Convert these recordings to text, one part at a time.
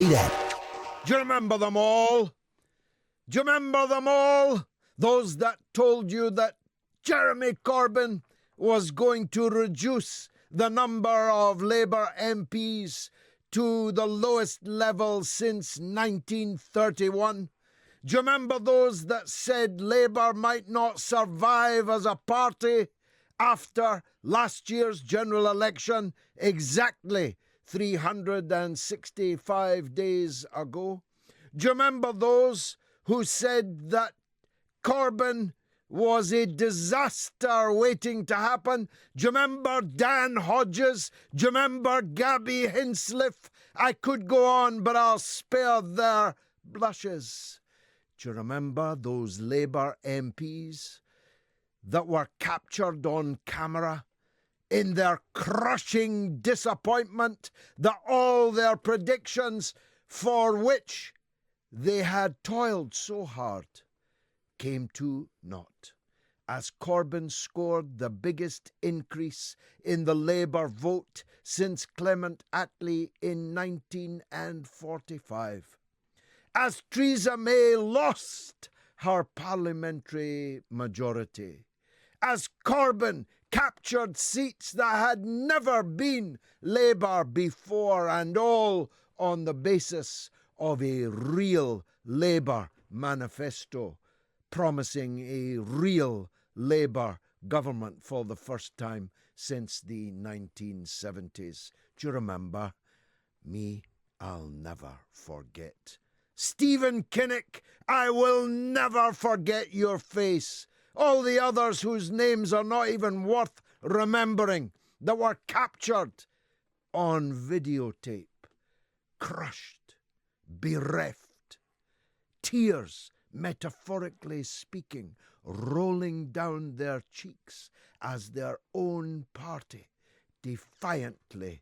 that. Do you remember them all? Do you remember them all? Those that told you that Jeremy Corbyn was going to reduce the number of Labour MPs to the lowest level since 1931? Do you remember those that said Labour might not survive as a party after last year's general election exactly 365 days ago? Do you remember those who said that Corbyn was a disaster waiting to happen? Do you remember Dan Hodges? Do you remember Gabby Hinsliff? I could go on, but I'll spare their blushes. Do you remember those Labour MPs that were captured on camera in their crushing disappointment that all their predictions for which they had toiled so hard came to naught, as Corbyn scored the biggest increase in the Labour vote since Clement Attlee in 1945, as Theresa May lost her parliamentary majority, as Corbyn captured seats that had never been Labour before, and all on the basis of a real Labour manifesto promising a real Labour government for the first time since the 1970s. Do you remember? Me, I'll never forget. Stephen Kinnock, I will never forget your face. All the others whose names are not even worth remembering, that were captured on videotape, crushed, bereft, tears, metaphorically speaking, rolling down their cheeks as their own party defiantly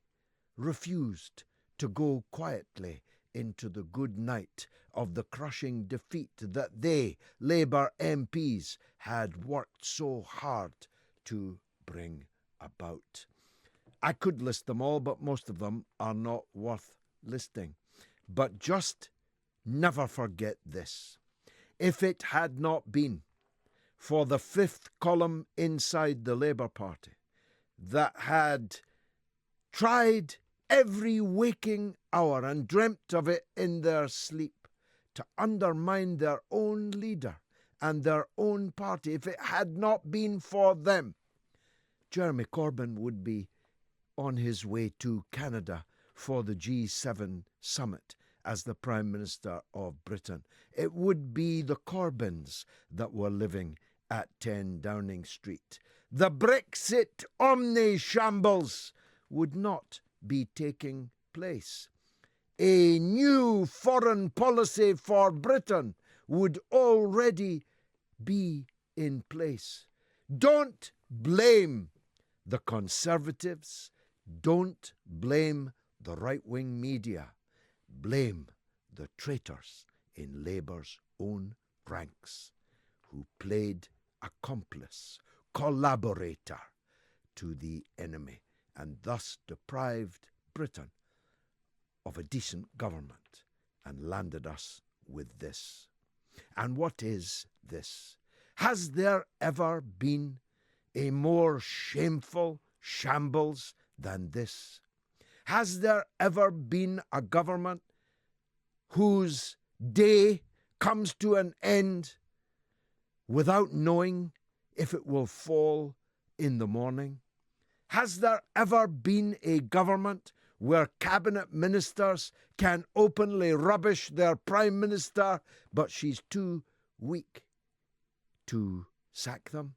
refused to go quietly into the good night of the crushing defeat that they, Labour MPs, had worked so hard to bring about. I could list them all, but most of them are not worth listing. But just never forget this. If it had not been for the fifth column inside the Labour Party that had tried every waking hour and dreamt of it in their sleep to undermine their own leader and their own party, if it had not been for them, Jeremy Corbyn would be on his way to Canada for the G7 summit as the Prime Minister of Britain. It would be the Corbyns that were living at 10 Downing Street. The Brexit omni-shambles would not be taking place. A new foreign policy for Britain would already be in place. Don't blame the Conservatives. Don't blame the right-wing media. Blame the traitors in Labour's own ranks who played accomplice, collaborator to the enemy, and thus deprived Britain of a decent government and landed us with this. And what is this? Has there ever been a more shameful shambles than this? Has there ever been a government whose day comes to an end without knowing if it will fall in the morning? Has there ever been a government where cabinet ministers can openly rubbish their prime minister, but she's too weak to sack them?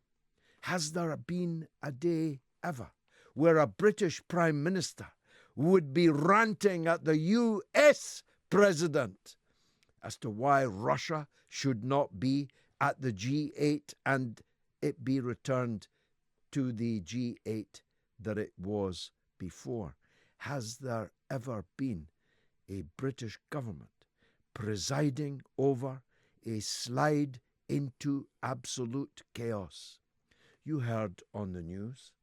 Has there been a day ever where a British prime minister would be ranting at the US president as to why Russia should not be at the G8 and it be returned to the G8 that it was before? Has there ever been a British government presiding over a slide into absolute chaos? You heard on the news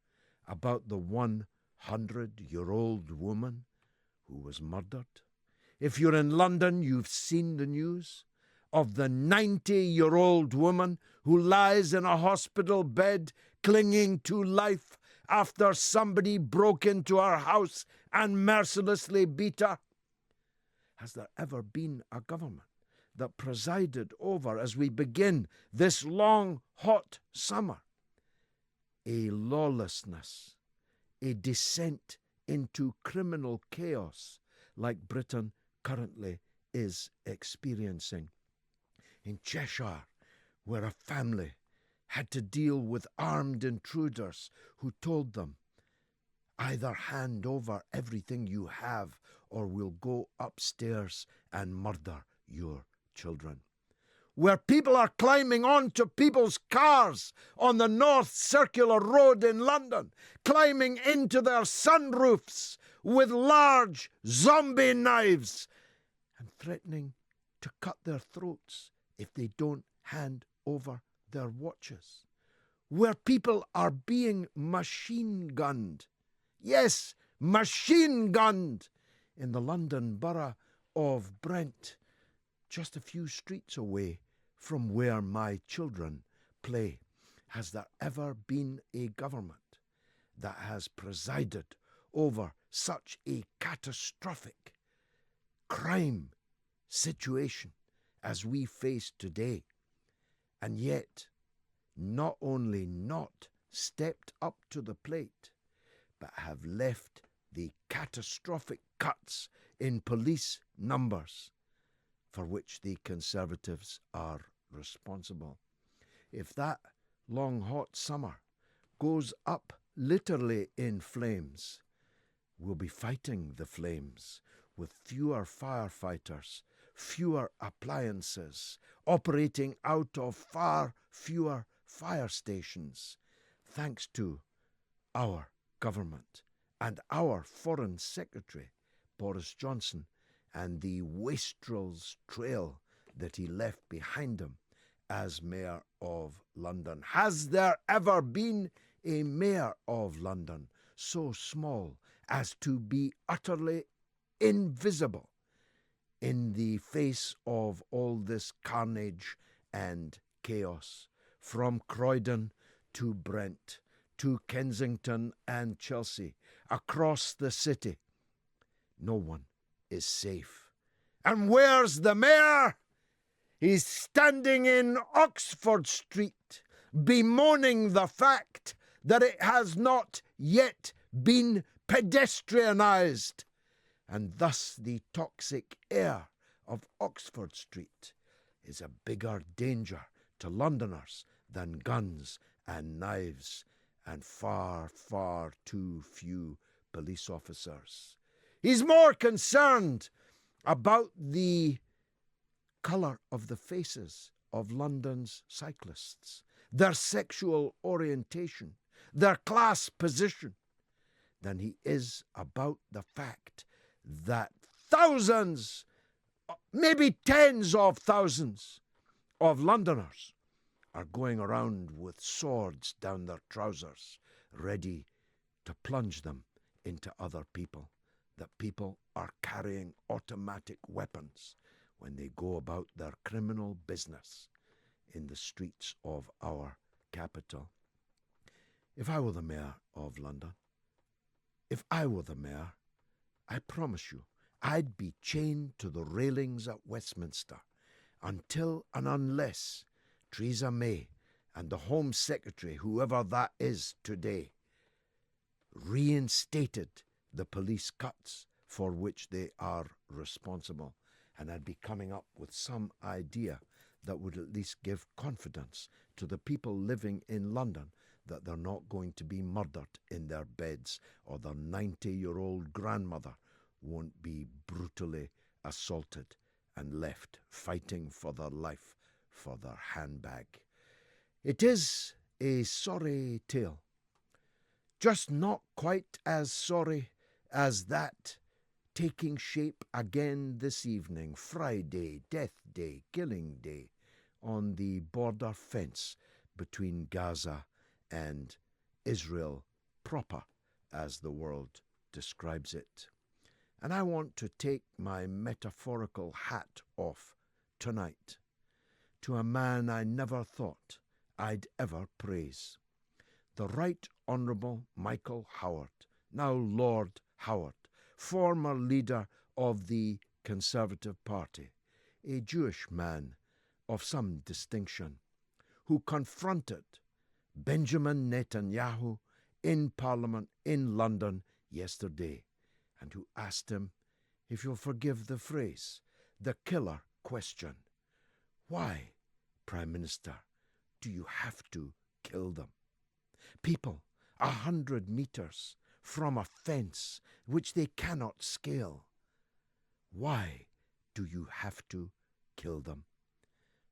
about the 100-year-old woman who was murdered. If you're in London, you've seen the news of the 90-year-old woman who lies in a hospital bed clinging to life after somebody broke into her house and mercilessly beat her. Has there ever been a government that presided over, as we begin this long, hot summer, a lawlessness, a descent into criminal chaos like Britain currently is experiencing? In Cheshire, where a family had to deal with armed intruders who told them, either hand over everything you have or we'll go upstairs and murder your children. Where people are climbing onto people's cars on the North Circular Road in London, climbing into their sunroofs with large zombie knives and threatening to cut their throats if they don't hand over their watches. Where people are being machine-gunned. Yes, machine-gunned in the London borough of Brent, just a few streets away from where my children play. Has there ever been a government that has presided over such a catastrophic crime situation as we face today, and yet not only not stepped up to the plate, but have left the catastrophic cuts in police numbers for which the Conservatives are responsible? If that long hot summer goes up literally in flames, we'll be fighting the flames with fewer firefighters, fewer appliances, operating out of far fewer fire stations, thanks to our government and our Foreign Secretary, Boris Johnson, and the wastrels trail that he left behind him as Mayor of London. Has there ever been a Mayor of London so small as to be utterly invisible in the face of all this carnage and chaos? From Croydon to Brent, to Kensington and Chelsea, across the city, no one is safe. And where's the mayor? He's standing in Oxford Street, bemoaning the fact that it has not yet been pedestrianised, and thus the toxic air of Oxford Street is a bigger danger to Londoners than guns and knives and far, far too few police officers. He's more concerned about the colour of the faces of London's cyclists, their sexual orientation, their class position, than he is about the fact that thousands, maybe tens of thousands of Londoners are going around with swords down their trousers, ready to plunge them into other people, that people are carrying automatic weapons when they go about their criminal business in the streets of our capital. If I were the Mayor of London, I promise you, I'd be chained to the railings at Westminster until and unless Theresa May and the Home Secretary, whoever that is today, reinstated the police cuts for which they are responsible. And I'd be coming up with some idea that would at least give confidence to the people living in London that they're not going to be murdered in their beds, or their 90-year-old grandmother won't be brutally assaulted and left fighting for their life for their handbag. It is a sorry tale, just not quite as sorry as that taking shape again this evening, Friday, Death Day, Killing Day, on the border fence between Gaza and Israel proper, as the world describes it. And I want to take my metaphorical hat off tonight to a man I never thought I'd ever praise. The Right Honourable Michael Howard, now Lord Howard, former leader of the Conservative Party, a Jewish man of some distinction, who confronted Benjamin Netanyahu in Parliament in London yesterday, and who asked him, if you'll forgive the phrase, the killer question: why, Prime Minister, do you have to kill them? People 100 metres from a fence which they cannot scale. Why do you have to kill them?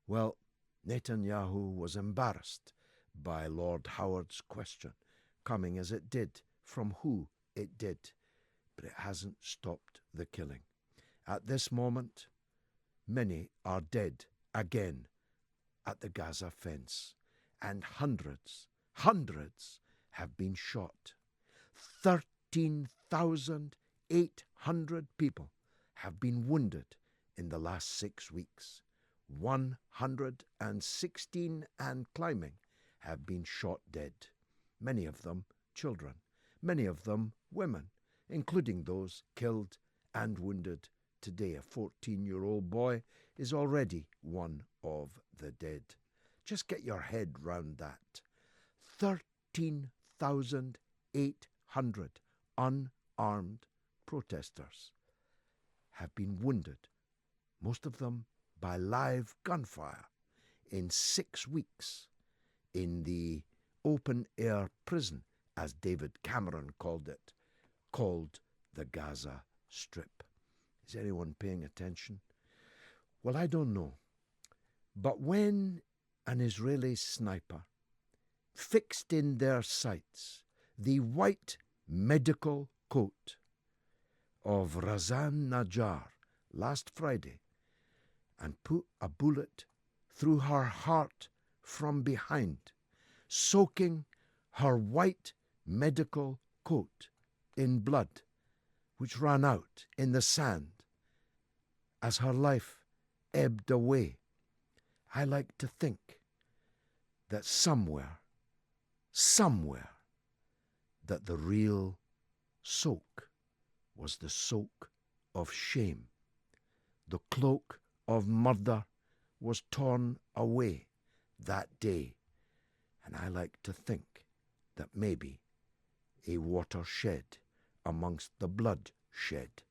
Well, Netanyahu was embarrassed by Lord Howard's question, coming as it did from who it did, but it hasn't stopped the killing. At this moment, many are dead again at the Gaza fence, and hundreds have been shot. 13,800 people have been wounded in the last 6 weeks. 116 and climbing have been shot dead, many of them children, many of them women, including those killed and wounded today. A 14-year-old boy is already one of the dead. Just get your head round that. 13,800 unarmed protesters have been wounded, most of them by live gunfire, in 6 weeks in the open-air prison, as David Cameron called it, called the Gaza Strip. Is anyone paying attention? Well, I don't know. But when an Israeli sniper fixed in their sights the white medical coat of Razan Najjar last Friday and put a bullet through her heart from behind, soaking her white medical coat in blood, which ran out in the sand as her life ebbed away, I like to think that somewhere, that the real soak was the soak of shame. The cloak of murder was torn away that day, and I like to think that maybe a watershed amongst the bloodshed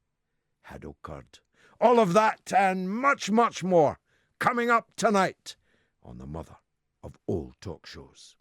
had occurred. All of that and much, much more coming up tonight on the mother of all talk shows.